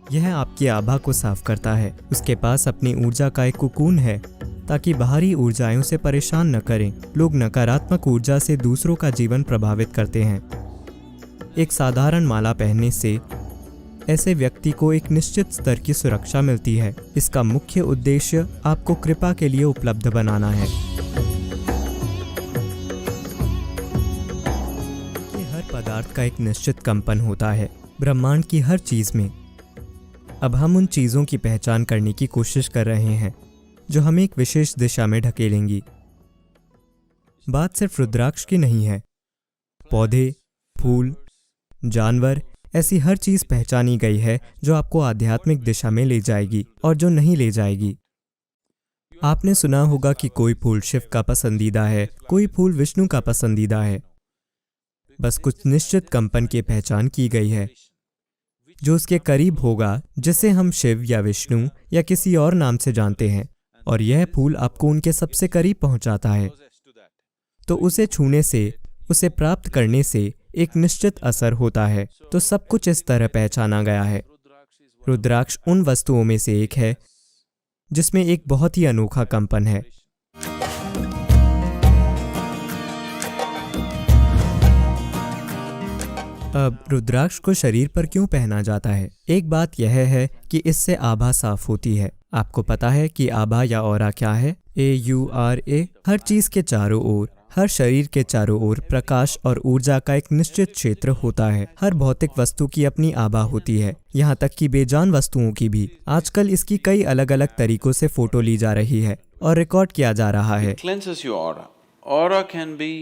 यह आपकी आभा को साफ करता है। उसके पास अपनी ऊर्जा का एक कोकून है ताकि बाहरी ऊर्जाएं उसे परेशान न करें। लोग नकारात्मक ऊर्जा से दूसरों का जीवन प्रभावित करते हैं। एक साधारण माला पहनने से ऐसे व्यक्ति को एक निश्चित स्तर की सुरक्षा मिलती है। इसका मुख्य उद्देश्य आपको कृपा के लिए उपलब्ध बनाना है। हर पदार्थ का एक निश्चित कंपन होता है, ब्रह्मांड की हर चीज में। अब हम उन चीजों की पहचान करने की कोशिश कर रहे हैं जो हमें एक विशेष दिशा में ढकेलेंगी। बात सिर्फ रुद्राक्ष की नहीं है। पौधे, फूल, जानवर, ऐसी हर चीज पहचानी गई है जो आपको आध्यात्मिक दिशा में ले जाएगी और जो नहीं ले जाएगी। आपने सुना होगा कि कोई फूल शिव का पसंदीदा है, कोई फूल विष्णु का पसंदीदा है। बस कुछ निश्चित कंपन की पहचान की गई है जो उसके करीब होगा, जिसे हम शिव या विष्णु या किसी और नाम से जानते हैं, और यह फूल आपको उनके सबसे करीब पहुंचाता है। तो उसे छूने से, उसे प्राप्त करने से एक निश्चित असर होता है। तो सब कुछ इस तरह पहचाना गया है। रुद्राक्ष उन वस्तुओं में से एक है जिसमें एक बहुत ही अनोखा कंपन है। अब रुद्राक्ष को शरीर पर क्यों पहना जाता है? एक बात यह है कि इससे आभा साफ होती है। आपको पता है कि आभा या ऑरा क्या है? AURA। हर चीज के चारों ओर, हर शरीर के चारों ओर प्रकाश और ऊर्जा का एक निश्चित क्षेत्र होता है। हर भौतिक वस्तु की अपनी आभा होती है, यहाँ तक कि बेजान वस्तुओं की भी। आजकल इसकी कई अलग अलग तरीकों से फोटो ली जा रही है और रिकॉर्ड किया जा रहा है। Aura can be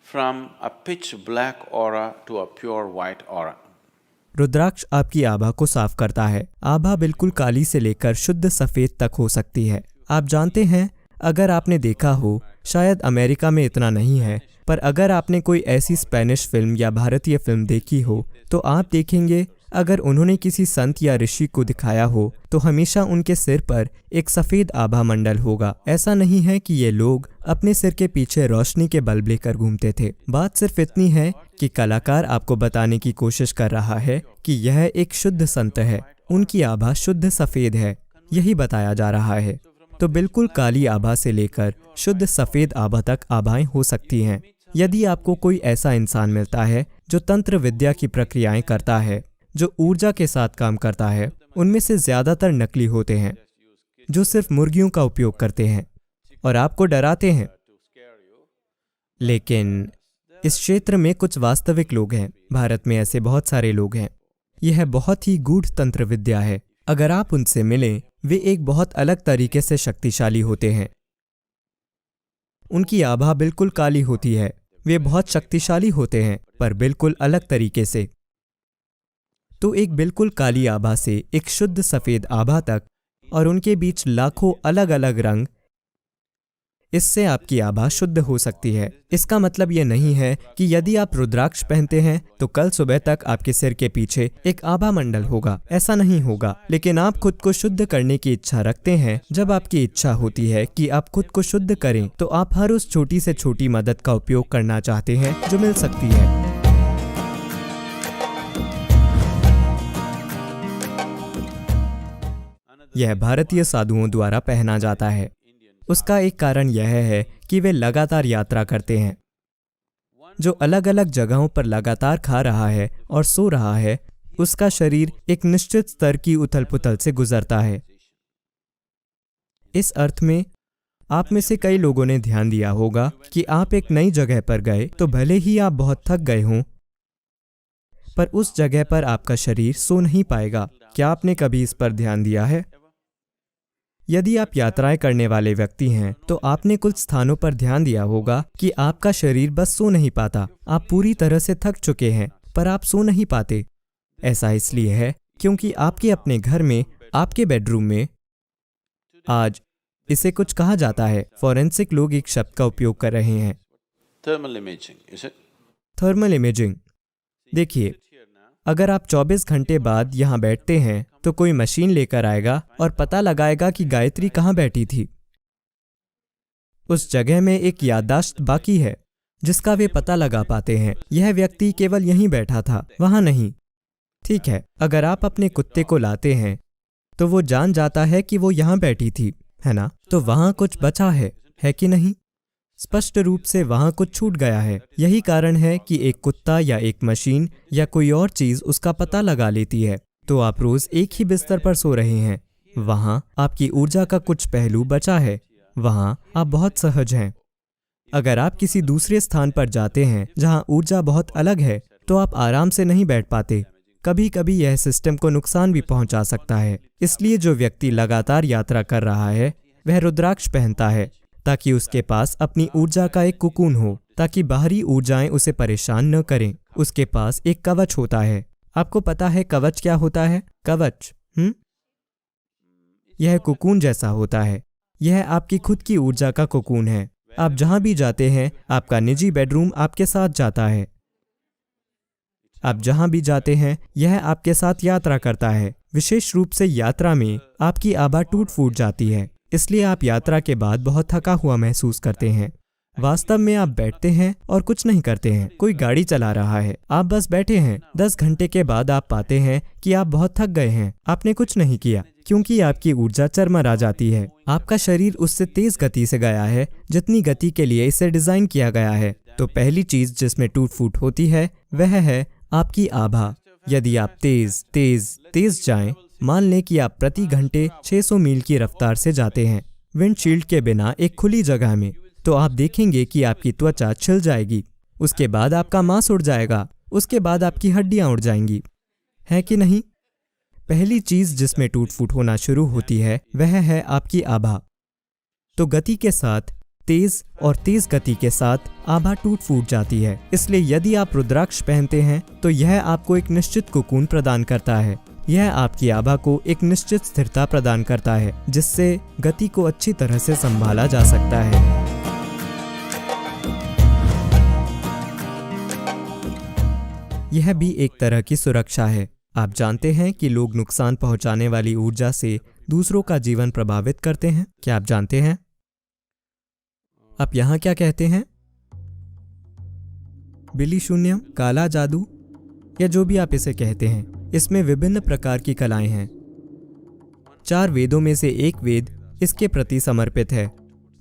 from a pitch black aura to a pure white aura. रुद्राक्ष आपकी आभा को साफ करता है। आभा बिल्कुल काली से लेकर शुद्ध सफेद तक हो सकती है। आप जानते हैं, अगर आपने देखा हो, शायद अमेरिका में इतना नहीं है, पर अगर आपने कोई ऐसी स्पेनिश फिल्म या भारतीय फिल्म देखी हो तो आप देखेंगे अगर उन्होंने किसी संत या ऋषि को दिखाया हो तो हमेशा उनके सिर पर एक सफेद आभा मंडल होगा। ऐसा नहीं है कि ये लोग अपने सिर के पीछे रोशनी के बल्ब लेकर घूमते थे। बात सिर्फ इतनी है कि कलाकार आपको बताने की कोशिश कर रहा है कि यह एक शुद्ध संत है, उनकी आभा शुद्ध सफेद है, यही बताया जा रहा है। तो बिल्कुल काली आभा से लेकर शुद्ध सफेद आभा तक आभाएं हो सकती हैं। यदि आपको कोई ऐसा इंसान मिलता है जो तंत्र विद्या की प्रक्रियाएं करता है, जो ऊर्जा के साथ काम करता है, उनमें से ज्यादातर नकली होते हैं जो सिर्फ मुर्गियों का उपयोग करते हैं और आपको डराते हैं। लेकिन इस क्षेत्र में कुछ वास्तविक लोग हैं। भारत में ऐसे बहुत सारे लोग हैं। यह बहुत ही गूढ़ तंत्र विद्या है। अगर आप उनसे मिलें, वे एक बहुत अलग तरीके से शक्तिशाली होते हैं। उनकी आभा बिल्कुल काली होती है। वे बहुत शक्तिशाली होते हैं, पर बिल्कुल अलग तरीके से। तो एक बिल्कुल काली आभा से एक शुद्ध सफेद आभा तक, और उनके बीच लाखों अलग अलग रंग, इससे आपकी आभा शुद्ध हो सकती है। इसका मतलब यह नहीं है कि यदि आप रुद्राक्ष पहनते हैं तो कल सुबह तक आपके सिर के पीछे एक आभा मंडल होगा। ऐसा नहीं होगा। लेकिन आप खुद को शुद्ध करने की इच्छा रखते हैं। जब आपकी इच्छा होती है कि आप खुद को शुद्ध करें, तो आप हर उस छोटी से छोटी मदद का उपयोग करना चाहते हैं जो मिल सकती है। यह भारतीय साधुओं द्वारा पहना जाता है। उसका एक कारण यह है कि वे लगातार यात्रा करते हैं। जो अलग अलग जगहों पर लगातार खा रहा है और सो रहा है, उसका शरीर एक निश्चित स्तर की उथल पुथल से गुजरता है। इस अर्थ में, आप में से कई लोगों ने ध्यान दिया होगा कि आप एक नई जगह पर गए तो भले ही आप बहुत थक गए हों, पर उस जगह पर आपका शरीर सो नहीं पाएगा। क्या आपने कभी इस पर ध्यान दिया है? यदि आप यात्राएं करने वाले व्यक्ति हैं तो आपने कुछ स्थानों पर ध्यान दिया होगा कि आपका शरीर बस सो नहीं पाता। आप पूरी तरह से थक चुके हैं, पर आप सो नहीं पाते। ऐसा इसलिए है क्योंकि आपके अपने घर में, आपके बेडरूम में, आज इसे कुछ कहा जाता है, फॉरेंसिक लोग एक शब्द का उपयोग कर रहे हैं, थर्मल इमेजिंग। देखिए, अगर आप 24 घंटे बाद यहाँ बैठते हैं तो कोई मशीन लेकर आएगा और पता लगाएगा कि गायत्री कहाँ बैठी थी। उस जगह में एक याददाश्त बाकी है जिसका वे पता लगा पाते हैं। यह व्यक्ति केवल यहीं बैठा था, वहां नहीं। ठीक है, अगर आप अपने कुत्ते को लाते हैं तो वो जान जाता है कि वो यहाँ बैठी थी, है ना? तो वहाँ कुछ बचा है कि नहीं? स्पष्ट रूप से वहाँ कुछ छूट गया है। यही कारण है कि एक कुत्ता या एक मशीन या कोई और चीज उसका पता लगा लेती है। तो आप रोज एक ही बिस्तर पर सो रहे हैं, वहाँ आपकी ऊर्जा का कुछ पहलू बचा है, वहाँ आप बहुत सहज हैं। अगर आप किसी दूसरे स्थान पर जाते हैं जहाँ ऊर्जा बहुत अलग है, तो आप आराम से नहीं बैठ पाते। कभी कभी यह सिस्टम को नुकसान भी पहुंचा सकता है। इसलिए जो व्यक्ति लगातार यात्रा कर रहा है वह रुद्राक्ष पहनता है, ताकि उसके पास अपनी ऊर्जा का एक कुकून हो, ताकि बाहरी ऊर्जाएं उसे परेशान न करें। उसके पास एक कवच होता है। आपको पता है कवच क्या होता है? कवच यह कुकून जैसा होता है। यह आपकी खुद की ऊर्जा का कुकून है। आप जहां भी जाते हैं, आपका निजी बेडरूम आपके साथ जाता है। आप जहां भी जाते हैं, यह आपके साथ यात्रा करता है। विशेष रूप से यात्रा में आपकी आभा टूट फूट जाती है, इसलिए आप यात्रा के बाद बहुत थका हुआ महसूस करते हैं। वास्तव में आप बैठते हैं और कुछ नहीं करते हैं। कोई गाड़ी चला रहा है, आप बस बैठे हैं। 10 घंटे के बाद आप पाते हैं कि आप बहुत थक गए हैं। आपने कुछ नहीं किया, क्योंकि आपकी ऊर्जा चरमरा जाती है। आपका शरीर उससे तेज गति से गया है जितनी गति के लिए इसे डिजाइन किया गया है। तो पहली चीज जिसमें टूट फूट होती है वह है आपकी आभा। यदि आप तेज तेज तेज जाएं, मान लें कि आप प्रति घंटे 600 मील की रफ्तार से जाते हैं विंडशील्ड के बिना एक खुली जगह में, तो आप देखेंगे कि आपकी त्वचा छिल जाएगी। उसके बाद आपका मांस उड़ जाएगा। उसके बाद आपकी हड्डियां उड़ जाएंगी, है कि नहीं? पहली चीज जिसमें टूट फूट होना शुरू होती है वह है आपकी आभा। तो गति के साथ, तेज गति के साथ आभा टूट फूट जाती है। इसलिए यदि आप रुद्राक्ष पहनते हैं तो यह आपको एक निश्चित कुकून प्रदान करता है। यह आपकी आभा को एक निश्चित स्थिरता प्रदान करता है, जिससे गति को अच्छी तरह से संभाला जा सकता है। यह भी एक तरह की सुरक्षा है। आप जानते हैं कि लोग नुकसान पहुंचाने वाली ऊर्जा से दूसरों का जीवन प्रभावित करते हैं। क्या आप जानते हैं? आप यहाँ क्या कहते हैं? बिली शून्यम, काला जादू, या जो भी आप इसे कहते हैं, इसमें विभिन्न प्रकार की कलाएं हैं। 4 वेदों में से एक वेद इसके प्रति समर्पित है।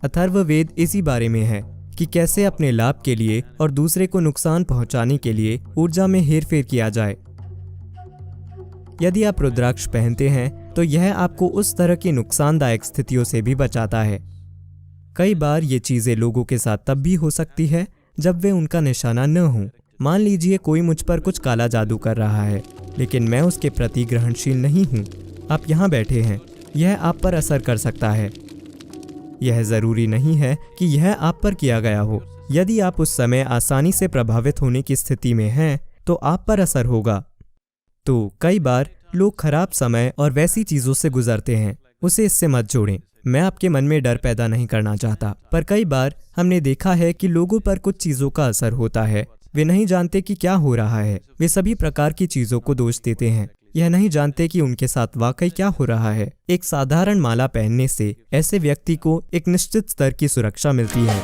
अथर्ववेद इसी बारे में है कि कैसे अपने लाभ के लिए और दूसरे को नुकसान पहुंचाने के लिए ऊर्जा में हेरफेर किया जाए। यदि आप रुद्राक्ष पहनते हैं तो यह आपको उस तरह की नुकसानदायक स्थितियों से भी बचाता है। कई बार ये चीजें लोगों के साथ तब भी हो सकती है जब वे उनका निशाना न हो। मान लीजिए कोई मुझ पर कुछ काला जादू कर रहा है, लेकिन मैं उसके प्रति ग्रहणशील नहीं हूँ। आप यहाँ बैठे हैं, यह आप पर असर कर सकता है। यह जरूरी नहीं है कि यह आप पर किया गया हो। यदि आप उस समय आसानी से प्रभावित होने की स्थिति में हैं, तो आप पर असर होगा। तो कई बार लोग खराब समय और वैसी चीजों से गुजरते हैं, उसे इससे मत जोड़ें। मैं आपके मन में डर पैदा नहीं करना चाहता, पर कई बार हमने देखा है कि लोगों पर कुछ चीजों का असर होता है। वे नहीं जानते कि क्या हो रहा है। वे सभी प्रकार की चीजों को दोष देते हैं। यह नहीं जानते कि उनके साथ वाकई क्या हो रहा है। एक साधारण माला पहनने से ऐसे व्यक्ति को एक निश्चित स्तर की सुरक्षा मिलती है।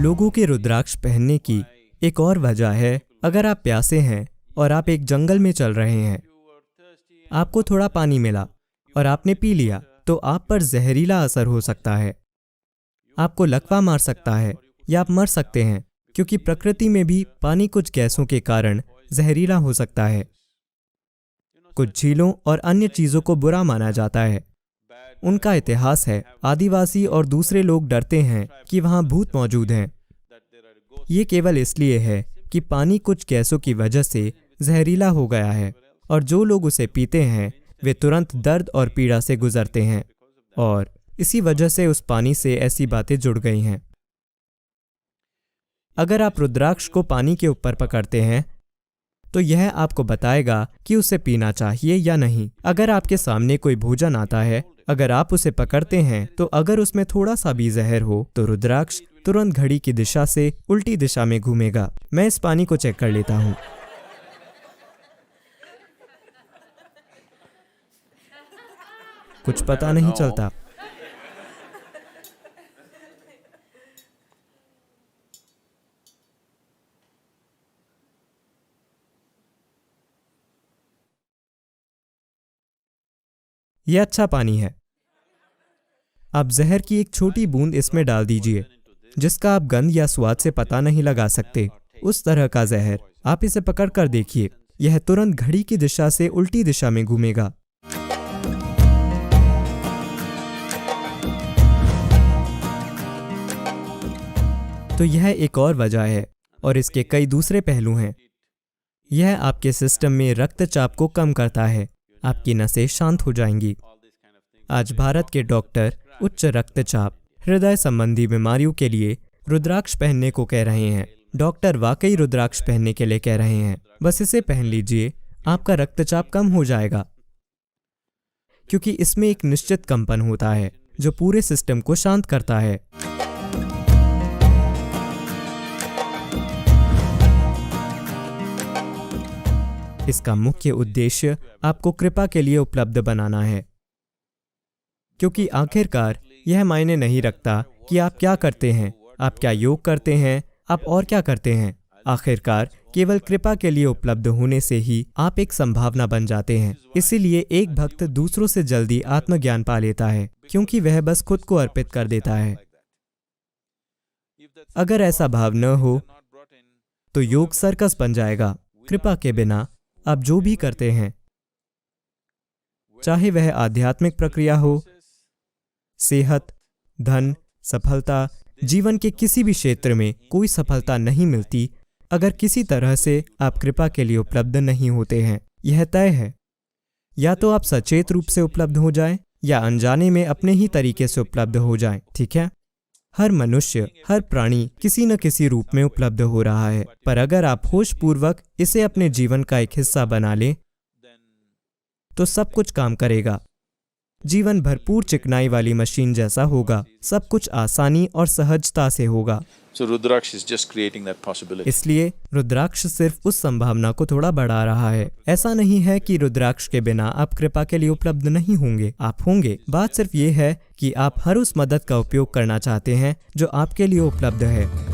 लोगों के रुद्राक्ष पहनने की एक और वजह है, अगर आप प्यासे हैं और आप एक जंगल में चल रहे हैं, आपको थोड़ा पानी मिला और आपने पी लिया, तो आप पर जहरीला असर हो सकता है। आपको लकवा मार सकता है या आप मर सकते हैं, क्योंकि प्रकृति में भी पानी कुछ गैसों के कारण जहरीला हो सकता है। कुछ झीलों और अन्य चीजों को बुरा माना जाता है। उनका इतिहास है, आदिवासी और दूसरे लोग डरते हैं कि वहां भूत मौजूद हैं। ये केवल इसलिए है कि पानी कुछ गैसों की वजह से जहरीला हो गया है, और जो लोग उसे पीते हैं वे तुरंत दर्द और पीड़ा से गुजरते हैं, और इसी वजह से उस पानी से ऐसी बातें जुड़ गई हैं। अगर आप रुद्राक्ष को पानी के ऊपर पकड़ते हैं तो यह आपको बताएगा कि उसे पीना चाहिए या नहीं। अगर आपके सामने कोई भोजन आता है, अगर आप उसे पकड़ते हैं तो अगर उसमें थोड़ा सा भी जहर हो तो रुद्राक्ष तुरंत घड़ी की दिशा से उल्टी दिशा में घूमेगा। मैं इस पानी को चेक कर लेता हूँ। कुछ पता नहीं चलता। यह अच्छा पानी है। आप जहर की एक छोटी बूंद इसमें डाल दीजिए, जिसका आप गंध या स्वाद से पता नहीं लगा सकते। उस तरह का जहर। आप इसे पकड़ कर देखिए, यह तुरंत घड़ी की दिशा से उल्टी दिशा में घूमेगा। तो यह एक और वजह है, और इसके कई दूसरे पहलू हैं। यह आपके सिस्टम में रक्तचाप को कम करता है, आपकी नसें शांत हो जाएंगी। आज भारत के डॉक्टर उच्च रक्तचाप, हृदय संबंधी बीमारियों के लिए रुद्राक्ष पहनने को कह रहे हैं। डॉक्टर वाकई रुद्राक्ष पहनने के लिए कह रहे हैं। बस इसे पहन लीजिए, आपका रक्तचाप कम हो जाएगा, क्योंकि इसमें एक निश्चित कंपन होता है जो पूरे सिस्टम को शांत करता है। इसका मुख्य उद्देश्य आपको कृपा के लिए उपलब्ध बनाना है, क्योंकि आखिरकार यह मायने नहीं रखता कि आप क्या करते हैं, आप क्या योग करते हैं, आप और क्या करते हैं। आखिरकार केवल कृपा के लिए उपलब्ध होने से ही आप एक संभावना बन जाते हैं। इसीलिए एक भक्त दूसरों से जल्दी आत्मज्ञान पा लेता है, क्योंकि वह बस खुद को अर्पित कर देता है। अगर ऐसा भाव न हो तो योग सर्कस बन जाएगा। कृपा के बिना आप जो भी करते हैं, चाहे वह आध्यात्मिक प्रक्रिया हो, सेहत, धन, सफलता, जीवन के किसी भी क्षेत्र में कोई सफलता नहीं मिलती अगर किसी तरह से आप कृपा के लिए उपलब्ध नहीं होते हैं। यह तय है, या तो आप सचेत रूप से उपलब्ध हो जाएं या अनजाने में अपने ही तरीके से उपलब्ध हो जाएं। ठीक है? हर मनुष्य, हर प्राणी किसी न किसी रूप में उपलब्ध हो रहा है, पर अगर आप होशपूर्वक इसे अपने जीवन का एक हिस्सा बना लें तो सब कुछ काम करेगा। जीवन भरपूर चिकनाई वाली मशीन जैसा होगा। सब कुछ आसानी और सहजता से होगा। So Rudraksh is just creating that possibility. इसलिए रुद्राक्ष सिर्फ उस संभावना को थोड़ा बढ़ा रहा है। ऐसा नहीं है कि रुद्राक्ष के बिना आप कृपा के लिए उपलब्ध नहीं होंगे, आप होंगे। बात सिर्फ ये है कि आप हर उस मदद का उपयोग करना चाहते हैं जो आपके लिए उपलब्ध है।